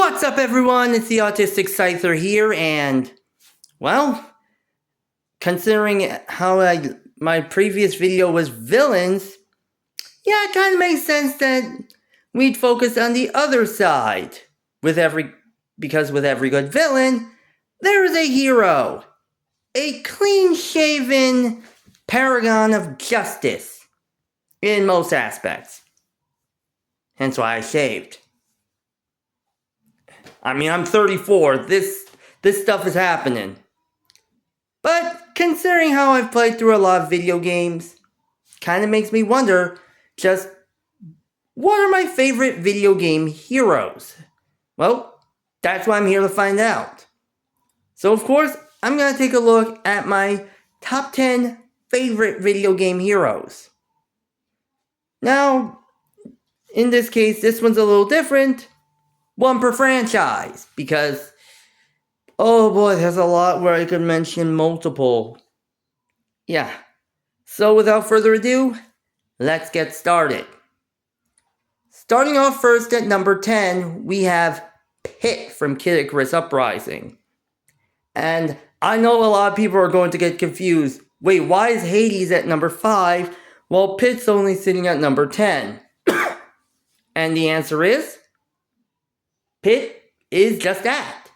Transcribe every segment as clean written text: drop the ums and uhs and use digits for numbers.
What's up, everyone? It's the Autistic Scyther here, and, well, considering how my previous video was villains, yeah, it kind of makes sense that we'd focus on the other side. Because with every good villain, there is a hero. A clean-shaven paragon of justice in most aspects. Hence why I shaved. I mean, I'm 34. This stuff is happening. But considering how I've played through a lot of video games, kind of makes me wonder just what are my favorite video game heroes? Well, that's why I'm here to find out. So of course, I'm going to take a look at my top 10 favorite video game heroes. Now, in this case, this one's a little different. One per franchise, because, oh boy, there's a lot where I could mention multiple. Yeah, so without further ado, let's get started. Starting off first at number 10, we have Pit from Kid Icarus Uprising. And I know a lot of people are going to get confused. Wait, why is Hades at number 5 while Pit's only sitting at number 10? And the answer is, Pit is just that.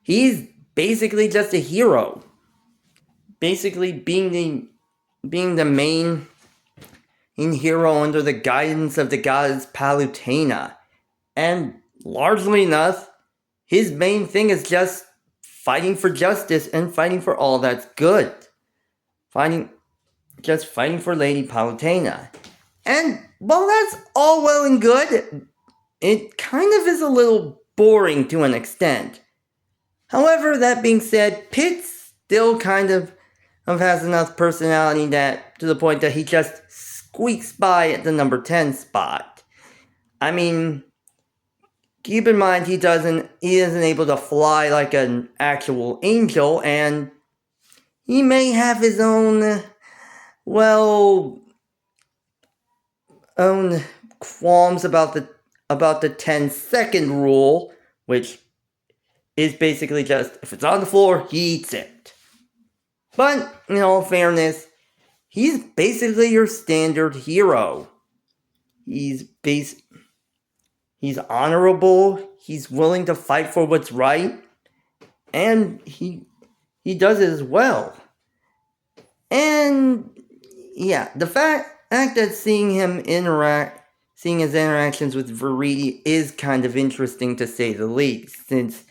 He's basically just a hero. Basically being the main hero under the guidance of the goddess Palutena. And largely enough, his main thing is just fighting for justice and fighting for all that's good. Fighting for Lady Palutena. And while that's all well and good, it kind of is a little boring to an extent. However, that being said, Pit still kind of has enough personality that to the point that he just squeaks by at the number 10 spot. I mean, keep in mind he isn't able to fly like an actual angel, and he may have his own qualms about the 10-second rule, which is basically just, if it's on the floor, he eats it. But, in all fairness, he's basically your standard hero. He's honorable, he's willing to fight for what's right, and he does it as well. And, yeah, the fact that seeing his interactions with Viridi is kind of interesting to say the least, since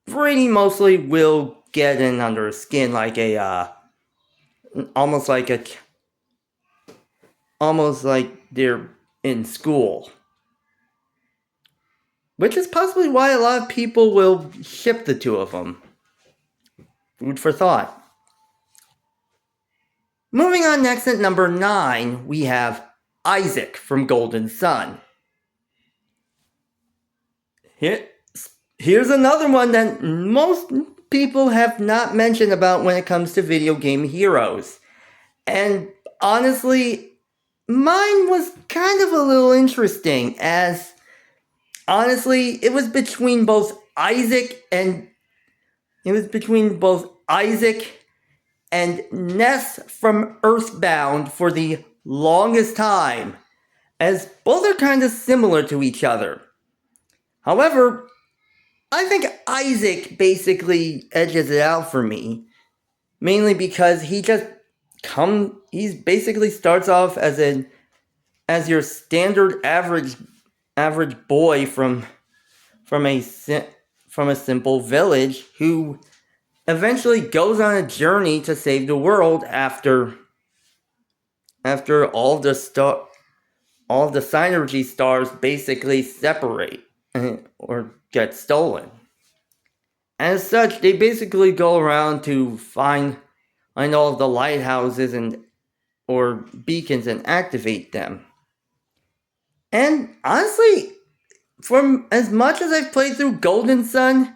Viridi mostly will get in under his skin like almost like they're in school. Which is possibly why a lot of people will ship the two of them. Food for thought. Moving on next at number 9, we have Isaac from Golden Sun. Here's another one that most people have not mentioned about when it comes to video game heroes. And honestly, mine was kind of a little interesting, as honestly, it was between both Isaac and Ness from Earthbound for the longest time, as both are kind of similar to each other. However, I think Isaac basically edges it out for me, mainly because he basically starts off as your standard average boy from a simple village who eventually goes on a journey to save the world after all the synergy stars basically separate or get stolen. As such, they basically go around to find all of the lighthouses or beacons and activate them. And honestly, from as much as I've played through Golden Sun,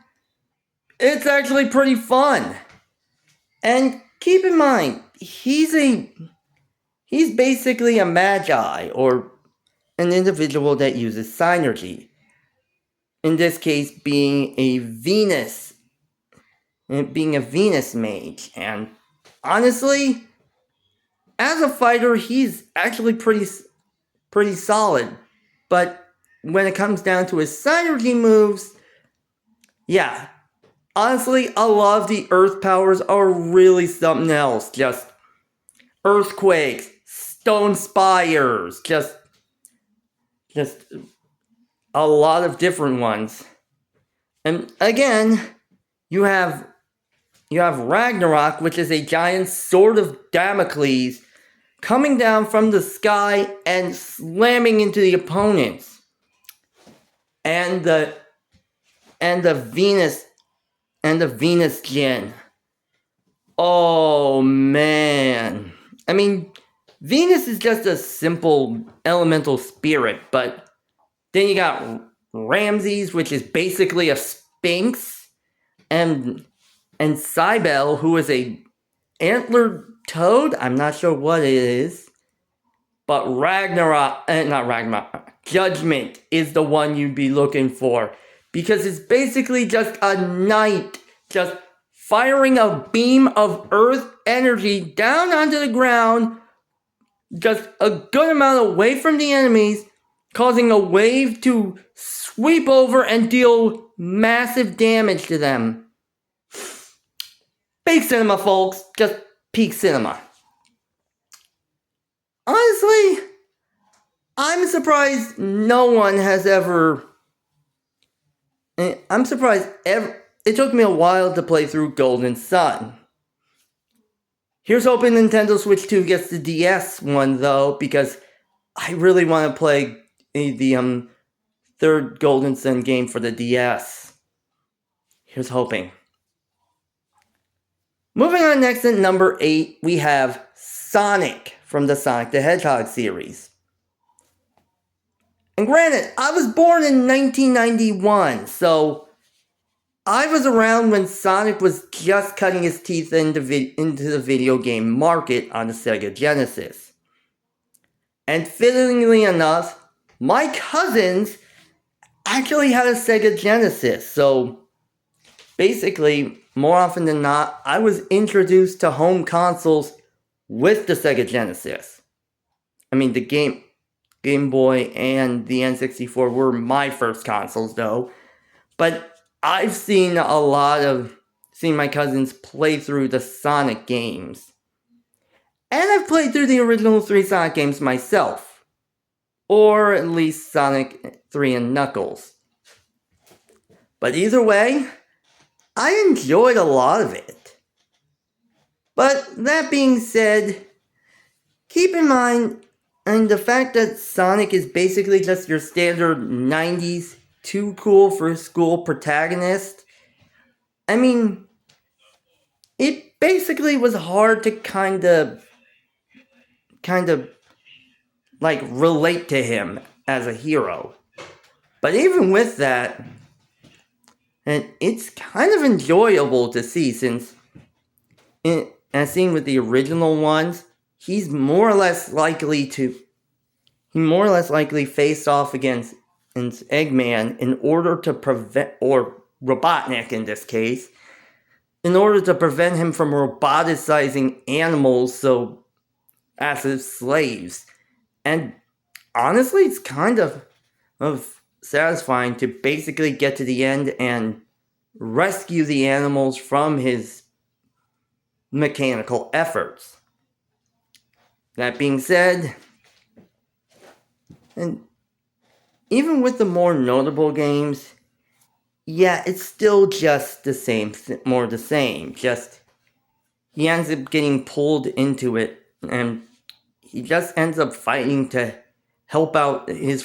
it's actually pretty fun. And keep in mind, he's basically a magi, or an individual that uses synergy. in this case being a Venus mage. And honestly, as a fighter, he's actually pretty solid. But when it comes down to his synergy moves, yeah, honestly, a lot of the earth powers are really something else. Just earthquakes, stone spires, just a lot of different ones. And again, you have Ragnarok, which is a giant sword of Damocles coming down from the sky and slamming into the opponents. And the Venus Djinn. Oh man. I mean, Venus is just a simple elemental spirit, but then you got Ramses, which is basically a sphinx, and Cybele, who is a antlered toad. I'm not sure what it is, but Judgment is the one you'd be looking for, because it's basically just a knight just firing a beam of earth energy down onto the ground, just a good amount away from the enemies, causing a wave to sweep over and deal massive damage to them. Peak cinema, folks. Just peak cinema. Honestly, I'm surprised no one has ever... I'm surprised it took me a while to play through Golden Sun. Here's hoping Nintendo Switch 2 gets the DS one, though, because I really want to play the third Golden Sun game for the DS. Here's hoping. Moving on next at number 8, we have Sonic from the Sonic the Hedgehog series. And granted, I was born in 1991, so I was around when Sonic was just cutting his teeth into the video game market on the Sega Genesis. And fittingly enough, my cousins actually had a Sega Genesis, so basically, more often than not, I was introduced to home consoles with the Sega Genesis. I mean, the Game Boy and the N64 were my first consoles, though. But I've seen my cousins play through the Sonic games. And I've played through the original 3 Sonic games myself. Or at least Sonic 3 and Knuckles. But either way, I enjoyed a lot of it. But that being said, keep in mind, and the fact that Sonic is basically just your standard 90s too cool for school protagonist, I mean, it basically was hard to kind of like relate to him as a hero. But even with that, and it's kind of enjoyable to see, since as seen with the original ones, he more or less likely faced off against Eggman in order to prevent, or Robotnik in this case, in order to prevent him from roboticizing animals as his slaves. And honestly, it's kind of satisfying to basically get to the end and rescue the animals from his mechanical efforts. That being said, and even with the more notable games, yeah, it's still just the same, more the same. Just, he ends up getting pulled into it, and he just ends up fighting to help out his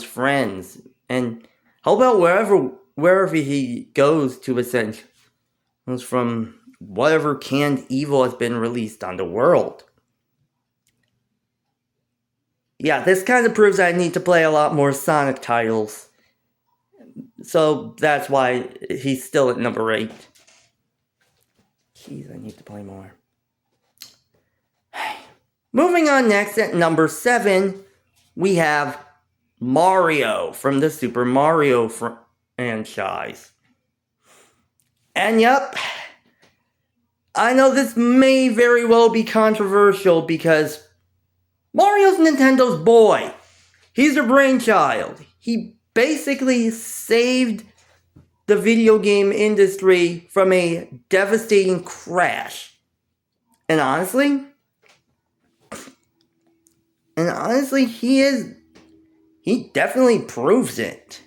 friends, and help out wherever he goes to, essentially, from whatever canned evil has been released on the world. Yeah, this kind of proves I need to play a lot more Sonic titles. So that's why he's still at number 8. Jeez, I need to play more. Moving on next at number 7, we have Mario from the Super Mario franchise. And yep, I know this may very well be controversial because Mario's Nintendo's boy. He's a brainchild. He basically saved the video game industry from a devastating crash. And honestly, he definitely proves it.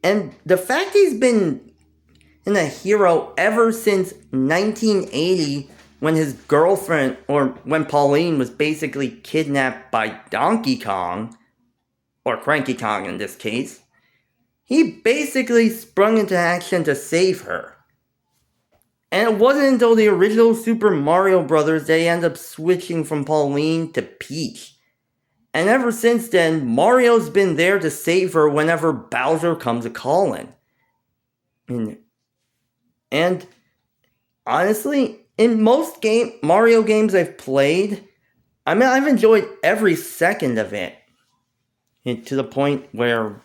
And the fact he's been a hero ever since 1980, when his girlfriend, or when Pauline was basically kidnapped by Donkey Kong, or Cranky Kong in this case, he basically sprung into action to save her. And it wasn't until the original Super Mario Bros. They end up switching from Pauline to Peach. And ever since then, Mario's been there to save her whenever Bowser comes a-calling. And honestly, in most Mario games I've played, I've enjoyed every second of it. To the point where,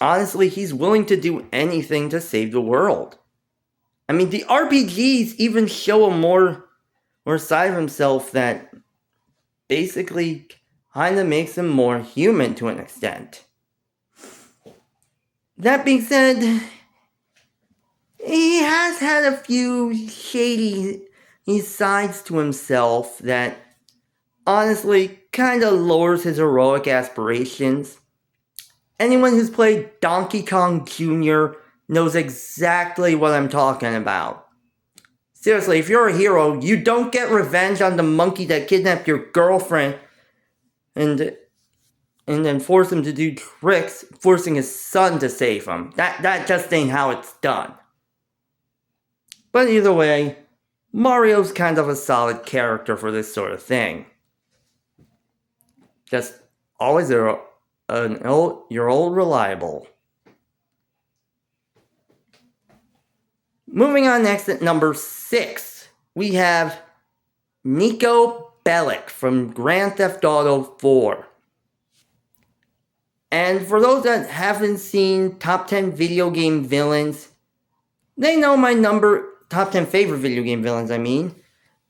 honestly, he's willing to do anything to save the world. The RPGs even show a more side of himself that basically kinda makes him more human to an extent. That being said, he has had a few shady sides to himself that honestly kinda lowers his heroic aspirations. Anyone who's played Donkey Kong Jr. knows exactly what I'm talking about. Seriously, if you're a hero, you don't get revenge on the monkey that kidnapped your girlfriend and then force him to do tricks, forcing his son to save him. That just ain't how it's done. But either way, Mario's kind of a solid character for this sort of thing. Just always your old reliable. Moving on next at number 6, we have Niko Bellic from Grand Theft Auto 4. And for those that haven't seen Top 10 Video Game Villains, they know my top 10 favorite video game villains,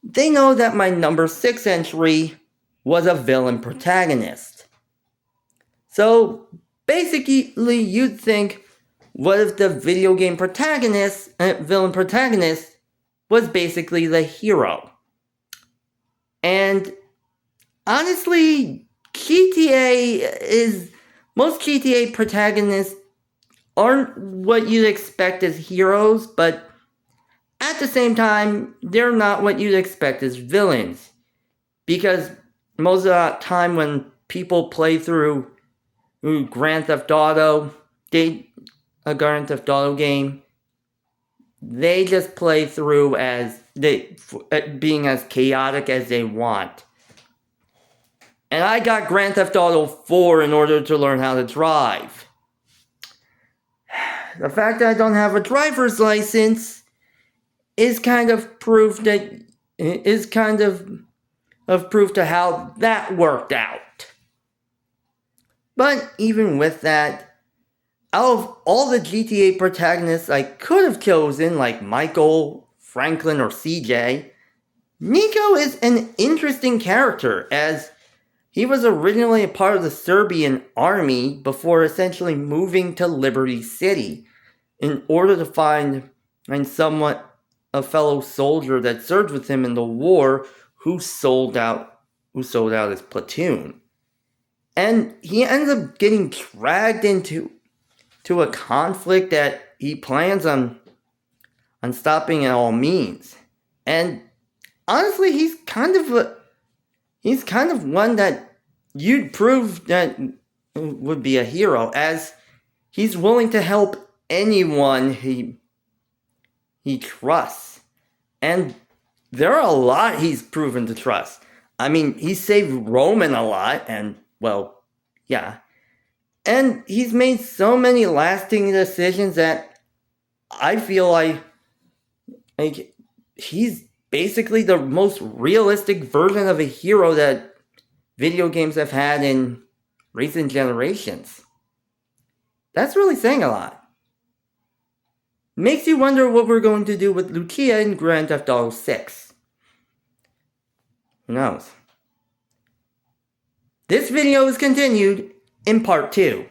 They know that my number 6 entry was a villain protagonist. So, basically, you'd think, what if the video game villain protagonist, was basically the hero? And honestly, most GTA protagonists aren't what you'd expect as heroes, but at the same time, they're not what you'd expect as villains. Because most of the time when people play through Grand Theft Auto, a Grand Theft Auto game, they just play through being as chaotic as they want. And I got Grand Theft Auto 4 in order to learn how to drive. The fact that I don't have a driver's license is kind of proof to how that worked out. But even with that, out of all the GTA protagonists I could have chosen, like Michael, Franklin, or CJ, Niko is an interesting character, as he was originally a part of the Serbian army before essentially moving to Liberty City in order to find a fellow soldier that served with him in the war who sold out his platoon. And he ends up getting dragged into a conflict that he plans on stopping at all means. And honestly, he's kind of one that you'd prove that would be a hero, as he's willing to help anyone he trusts. And there are a lot he's proven to trust. He saved Roman a lot, and, well, yeah. And he's made so many lasting decisions that I feel like he's basically the most realistic version of a hero that video games have had in recent generations. That's really saying a lot. Makes you wonder what we're going to do with Lucia in Grand Theft Auto 6. Who knows? This video is continued in part 2.